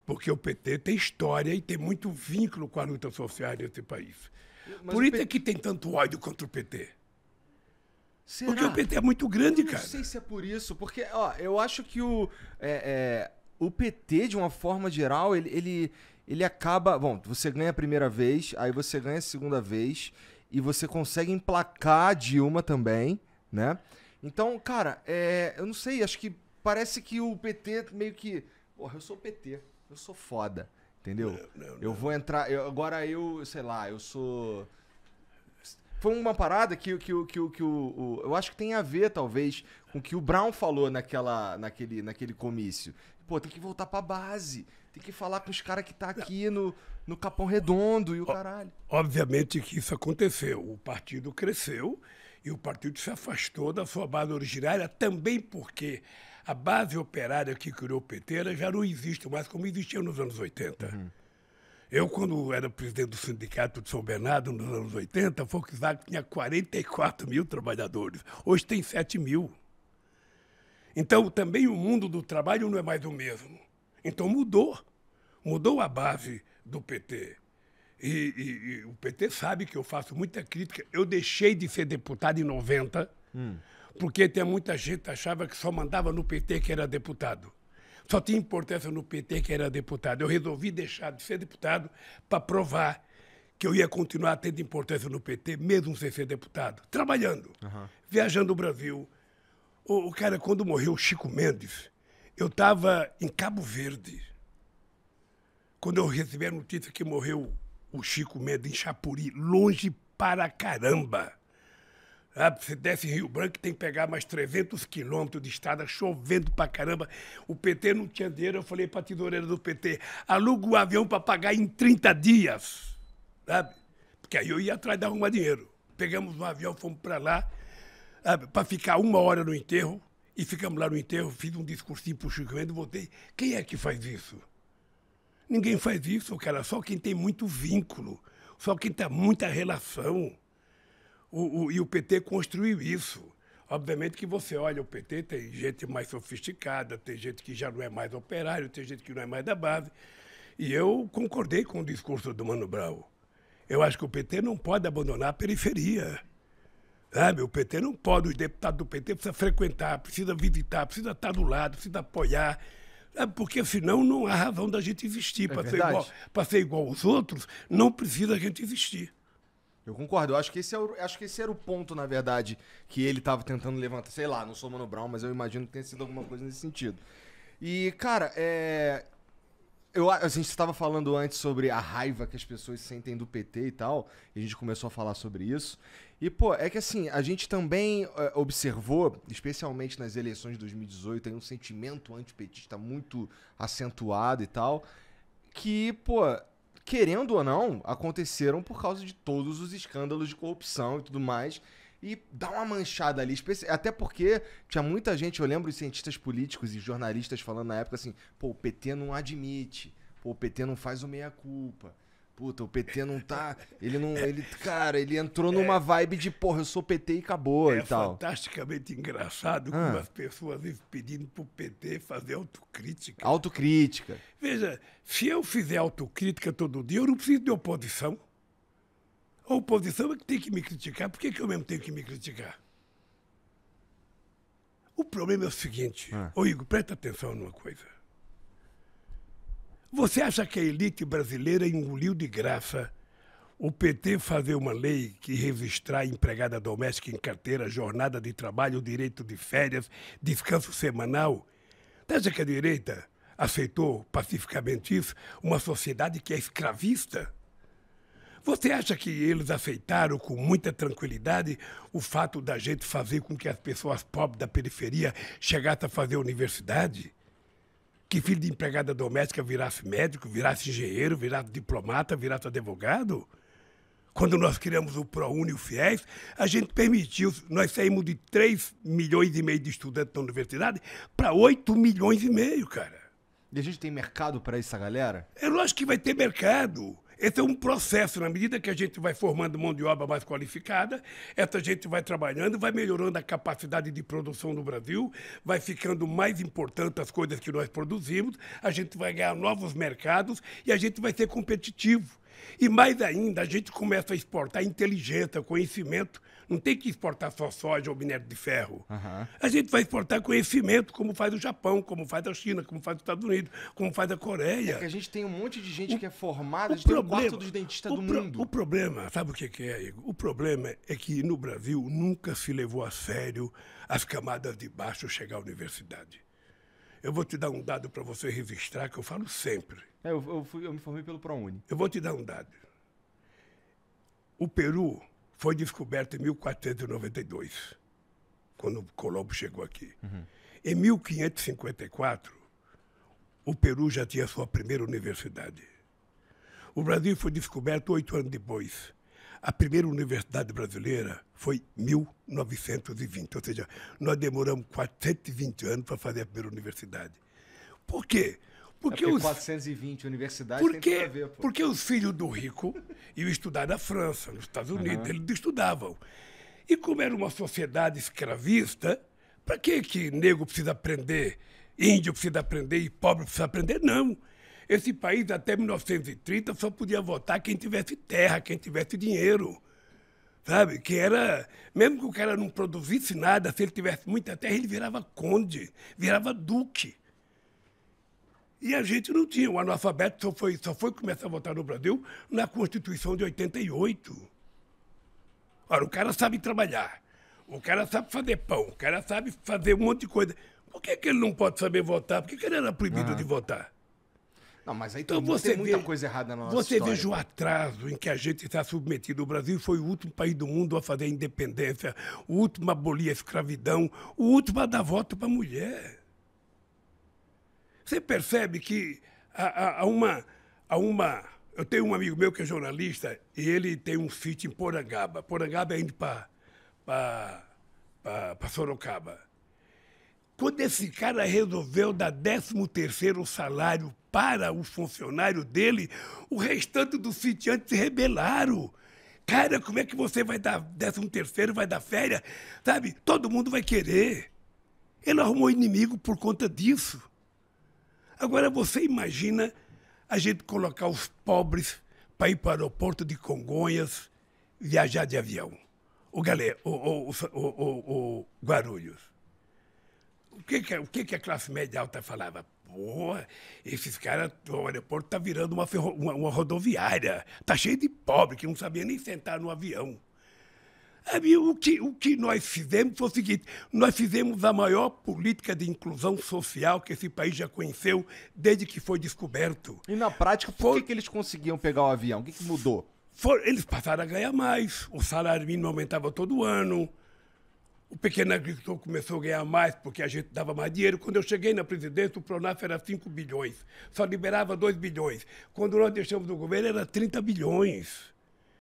Porque o PT tem história e tem muito vínculo com a luta social nesse país. Mas Por o isso PT é que tem tanto ódio contra o PT. Será? Porque o PT é muito grande, Eu não cara. sei se é por isso, porque ó, eu acho que o PT, de uma forma geral, ele acaba. Bom, você ganha a primeira vez, aí você ganha a segunda vez, e você consegue emplacar a Dilma também, né? Então, cara, eu não sei, acho que parece que o PT meio que. Porra, eu sou PT, eu sou foda, entendeu? Eu vou entrar. Agora sei lá, eu sou. Foi uma parada que eu acho que tem a ver, talvez, com o que o Brown falou naquele comício. Pô, tem que voltar pra base. Tem que falar com os caras que tá aqui no Capão Redondo e o caralho. Obviamente que isso aconteceu. O partido cresceu e o partido se afastou da sua base originária, também porque a base operária que criou o PT ela já não existe mais como existia nos anos 80. Eu, quando era presidente do Sindicato de São Bernardo, nos anos 80, a Volkswagen tinha 44 mil trabalhadores. Hoje tem 7 mil. Então, também o mundo do trabalho não é mais o mesmo. Então, mudou. Mudou a base do PT. E o PT sabe que eu faço muita crítica. Eu deixei de ser deputado em 90, porque tem muita gente que achava que só mandava no PT que era deputado. Só tinha importância no PT que era deputado. Eu resolvi deixar de ser deputado para provar que eu ia continuar tendo importância no PT, mesmo sem ser deputado. Trabalhando, viajando o Brasil. O cara, quando morreu o Chico Mendes, eu estava em Cabo Verde. Quando eu recebi a notícia que morreu o Chico Mendes em Chapuri, longe para caramba. Você desce em Rio Branco, tem que pegar mais 300 quilômetros de estrada, chovendo pra caramba. O PT não tinha dinheiro, eu falei pra tesoureira do PT, aluga o avião para pagar em 30 dias. Sabe? Porque aí eu ia atrás de arrumar dinheiro. Pegamos um avião, fomos para lá, para ficar 1 hora no enterro, e ficamos lá no enterro, fiz um discursinho pro Chico Mendes, voltei. Quem é que faz isso? Ninguém faz isso, cara, só quem tem muito vínculo, só quem tem muita relação. E o PT construiu isso. Obviamente que você olha o PT, tem gente mais sofisticada, tem gente que já não é mais operário, tem gente que não é mais da base. E eu concordei com o discurso do Mano Brown. Eu acho que o PT não pode abandonar a periferia. Sabe? O PT não pode, os deputados do PT precisam frequentar, precisa visitar, precisa estar do lado, precisa apoiar. Porque senão não há razão da gente existir. Para ser igual aos outros, não precisa a gente existir. Eu concordo, eu acho que esse era o ponto, na verdade, que ele tava tentando levantar. Sei lá, não sou Mano Brown, mas eu imagino que tenha sido alguma coisa nesse sentido. E, cara, a gente estava falando antes sobre a raiva que as pessoas sentem do PT e tal, e a gente começou a falar sobre isso. E, pô, é que assim, a gente também observou, especialmente nas eleições de 2018, aí um sentimento antipetista muito acentuado e tal, que, pô, querendo ou não, aconteceram por causa de todos os escândalos de corrupção e tudo mais. E dá uma manchada ali, até porque tinha muita gente, eu lembro de cientistas políticos e jornalistas falando na época assim, pô, o PT não admite, pô, o PT não faz o meia-culpa, puta, o PT não tá, ele entrou numa vibe de, porra, eu sou PT e acabou e tal. É fantasticamente engraçado como as pessoas vivem pedindo pro PT fazer autocrítica. Autocrítica. Veja, se eu fizer autocrítica todo dia, eu não preciso de oposição. A oposição é que tem que me criticar. Por que eu mesmo tenho que me criticar? O problema é o seguinte. Ô Igor, presta atenção numa coisa. Você acha que a elite brasileira engoliu de graça o PT fazer uma lei que registrar empregada doméstica em carteira, jornada de trabalho, direito de férias, descanso semanal? Você acha que a direita aceitou pacificamente isso? Uma sociedade que é escravista? Você acha que eles aceitaram com muita tranquilidade o fato da gente fazer com que as pessoas pobres da periferia chegassem a fazer universidade? Que filho de empregada doméstica virasse médico, virasse engenheiro, virasse diplomata, virasse advogado? Quando nós criamos o ProUni e o FIES, a gente permitiu, nós saímos de 3,5 milhões de estudantes na universidade para 8,5 milhões, cara. E a gente tem mercado para essa galera? É lógico que vai ter mercado. Esse é um processo, na medida que a gente vai formando mão de obra mais qualificada, essa gente vai trabalhando, vai melhorando a capacidade de produção no Brasil, vai ficando mais importante as coisas que nós produzimos, a gente vai ganhar novos mercados e a gente vai ser competitivo. E mais ainda, a gente começa a exportar inteligência, conhecimento. Não tem que exportar só soja ou minério de ferro. Uhum. A gente vai exportar conhecimento, como faz o Japão, como faz a China, como faz os Estados Unidos, como faz a Coreia. É que a gente tem um monte de gente que é formada, a gente tem um quarto dos dentistas do mundo. O problema, sabe o que é, Igor? O problema é que no Brasil nunca se levou a sério as camadas de baixo chegar à universidade. Eu vou te dar um dado para você registrar, que eu falo sempre. Eu me formei pelo ProUni. Eu vou te dar um dado. O Peru foi descoberto em 1492, quando Colombo chegou aqui. Uhum. Em 1554, o Peru já tinha sua primeira universidade. O Brasil foi descoberto 8 anos depois. A primeira universidade brasileira foi em 1920, ou seja, nós demoramos 420 anos para fazer a primeira universidade. Por quê? Porque 420 universidades tem tudo a ver, pô. Porque os filhos do rico iam estudar na França, nos Estados Unidos, eles estudavam. E como era uma sociedade escravista, para que negro precisa aprender, índio precisa aprender e pobre precisa aprender? Não. Esse país, até 1930, só podia votar quem tivesse terra, quem tivesse dinheiro. Sabe? Que era, mesmo que o cara não produzisse nada, se ele tivesse muita terra, ele virava conde, virava duque. E a gente não tinha. O analfabeto só foi começar a votar no Brasil na Constituição de 88. Ora, o cara sabe trabalhar, o cara sabe fazer pão, o cara sabe fazer um monte de coisa. Por que ele não pode saber votar? Por que ele era proibido de votar? Não, mas aí então, tem muita coisa errada na nossa história. Você veja o atraso em que a gente está submetido. O Brasil foi o último país do mundo a fazer a independência, o último a abolir a escravidão, o último a dar voto para a mulher. Você percebe que há uma... Eu tenho um amigo meu que é jornalista e ele tem um sítio em Porangaba. Porangaba é indo para Sorocaba. Quando esse cara resolveu dar 13º salário para o funcionário dele, o restante dos sitiantes se rebelaram. Cara, como é que você vai dar 13º, vai dar férias? Sabe? Todo mundo vai querer. Ele arrumou inimigo por conta disso. Agora, você imagina a gente colocar os pobres para ir para o aeroporto de Congonhas viajar de avião. O Guarulhos. O que a classe média alta falava? Pô, esses caras, o aeroporto está virando uma rodoviária. Está cheio de pobre que não sabia nem sentar no avião. O que nós fizemos foi o seguinte: nós fizemos a maior política de inclusão social que esse país já conheceu desde que foi descoberto. E na prática, por que eles conseguiam pegar o avião? O que mudou? Eles passaram a ganhar mais. O salário mínimo aumentava todo ano. O pequeno agricultor começou a ganhar mais porque a gente dava mais dinheiro. Quando eu cheguei na presidência, o Pronaf era 5 bilhões. Só liberava 2 bilhões. Quando nós deixamos o governo, era 30 bilhões.